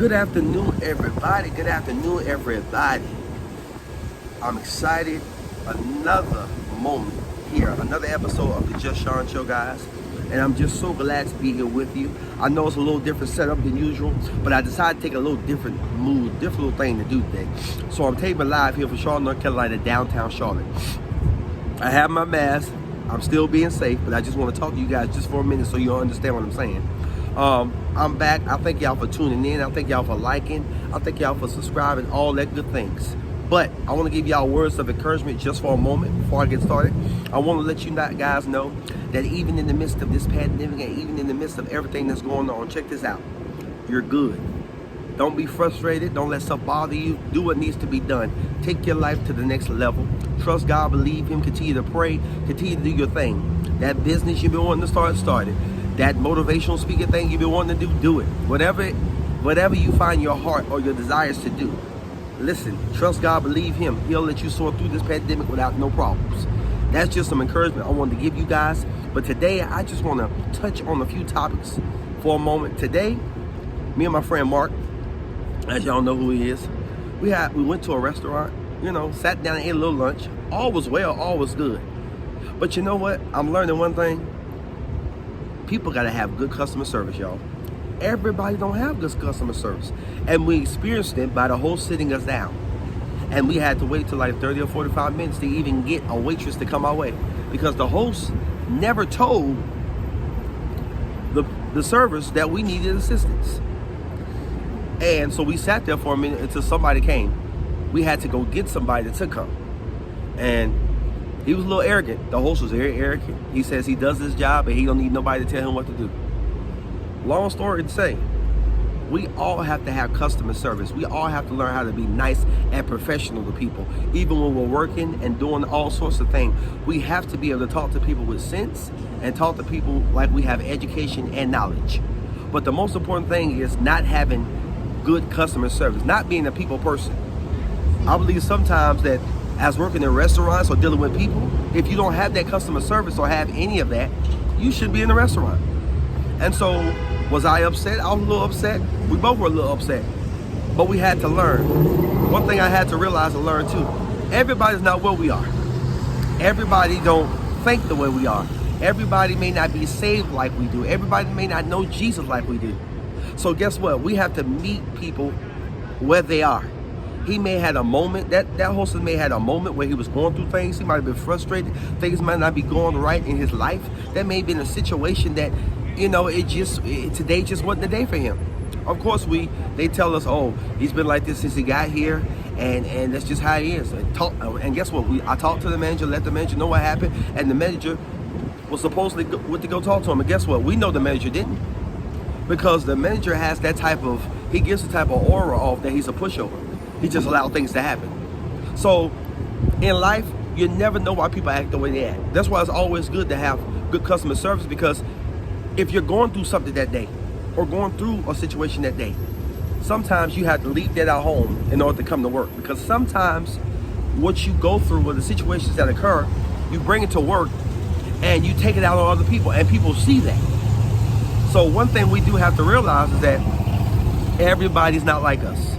Good afternoon, everybody. Good afternoon, everybody. I'm excited. Another moment here, another episode of the Just Sean Show, guys. And I'm just so glad to be here with you. I know it's a little different setup than usual, but I decided to take a little different mood, different little thing to do today. So I'm taping live here for Charlotte, North Carolina, downtown Charlotte. I have my mask. I'm still being safe, but I just want to talk to you guys just for a minute so you'll understand what I'm saying. I'm back. I thank y'all for tuning in. I thank y'all for liking. I thank y'all for subscribing, all that good things. But I want to give y'all words of encouragement just for a moment before I get started. I want to let you guys know that even in the midst of this pandemic and even in the midst of everything that's going on, check this out. You're good. Don't be frustrated. Don't let stuff bother you. Do what needs to be done. Take your life to the next level. Trust God, believe Him, continue to pray, continue to do your thing. That business you've been wanting to start it. That motivational speaker thing you've been wanting to do it. Whatever you find your heart or your desires to do. Listen, trust God, believe Him. He'll let you soar through this pandemic without no problems. That's just some encouragement I wanted to give you guys. But today, I just want to touch on a few topics for a moment. Today, me and my friend Mark, as y'all know who he is, we went to a restaurant, sat down and ate a little lunch. All was well, all was good. But you know what? I'm learning one thing. People got to have good customer service, y'all. Everybody don't have good customer service. And we experienced it by the host sitting us down. And we had to wait till like 30 or 45 minutes to even get a waitress to come our way. Because the host never told the servers that we needed assistance. And so we sat there for a minute until somebody came. We had to go get somebody to come. And he was a little arrogant. The host was very arrogant. He says he does his job and he don't need nobody to tell him what to do. Long story to say, we all have to have customer service. We all have to learn how to be nice and professional to people. Even when we're working and doing all sorts of things, we have to be able to talk to people with sense and talk to people like we have education and knowledge. But the most important thing is not having good customer service, not being a people person. I believe sometimes that as working in restaurants or dealing with people, if you don't have that customer service or have any of that, you shouldn't be in the restaurant. And so, was I upset? I was a little upset. We both were a little upset. But we had to learn. One thing I had to realize and learn too, everybody's not where we are. Everybody don't think the way we are. Everybody may not be saved like we do. Everybody may not know Jesus like we do. So guess what? We have to meet people where they are. He may have had a moment, that host may have had a moment where he was going through things. He might have been frustrated. Things might not be going right in his life. That may have been a situation that, today just wasn't the day for him. Of course, they tell us, oh, he's been like this since he got here, and that's just how he is. And guess what? I talked to the manager, let the manager know what happened, and the manager was supposedly went to go talk to him. And guess what? We know the manager didn't. Because the manager has he gives the type of aura off that he's a pushover. He just allowed things to happen. So in life, you never know why people act the way they act. That's why it's always good to have good customer service, because if you're going through something that day or going through a situation that day, sometimes you have to leave that at home in order to come to work. Because sometimes what you go through or the situations that occur, you bring it to work and you take it out on other people, and people see that. So one thing we do have to realize is that everybody's not like us.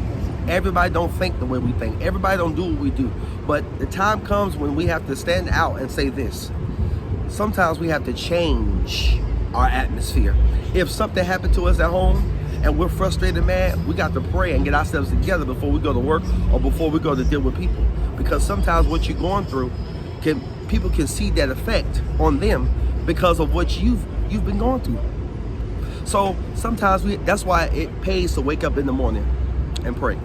Everybody don't think the way we think. Everybody don't do what we do. But the time comes when we have to stand out and say this. Sometimes we have to change our atmosphere. If something happened to us at home and we're frustrated and mad, we got to pray and get ourselves together before we go to work or before we go to deal with people. Because sometimes what you're going through, people can see that effect on them because of what you've been going through. So sometimes that's why it pays to wake up in the morning and pray.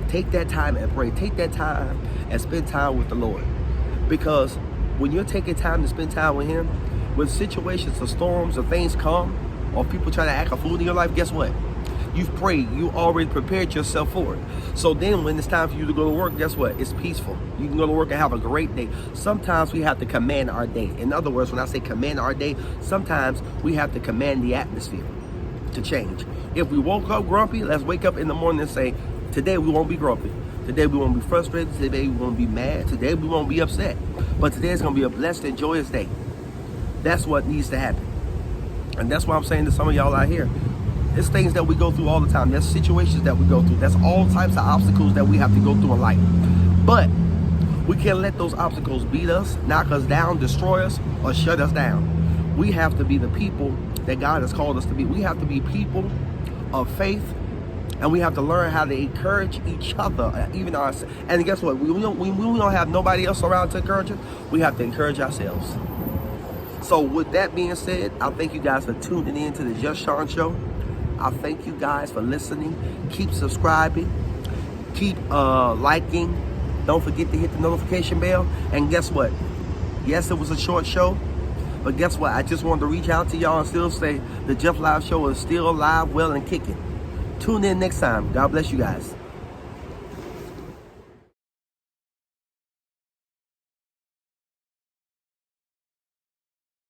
Take that time and pray. Take that time and spend time with the Lord. Because when you're taking time to spend time with Him, when situations or storms or things come, or people try to act a fool in your life, guess what? You've prayed. You already prepared yourself for it. So then when it's time for you to go to work, guess what? It's peaceful. You can go to work and have a great day. Sometimes we have to command our day. In other words, when I say command our day, sometimes we have to command the atmosphere to change. If we woke up grumpy, let's wake up in the morning and say, today we won't be grumpy. Today we won't be frustrated. Today we won't be mad. Today we won't be upset. But today is going to be a blessed and joyous day. That's what needs to happen. And that's why I'm saying to some of y'all out here, It's things that we go through all the time. There's situations that we go through. There's all types of obstacles that we have to go through in life. But we can't let those obstacles beat us, knock us down, destroy us, or shut us down. We have to be the people that God has called us to be. We have to be people of faith, and we have to learn how to encourage each other, even ourselves. And guess what? We don't have nobody else around to encourage us. We have to encourage ourselves. So with that being said, I thank you guys for tuning in to the Just Sean Show. I thank you guys for listening. Keep subscribing. Keep liking. Don't forget to hit the notification bell. And guess what? Yes, it was a short show. But guess what? I just wanted to reach out to y'all and still say the Jeff Live Show is still alive, well, and kicking. Tune in next time. God bless you guys.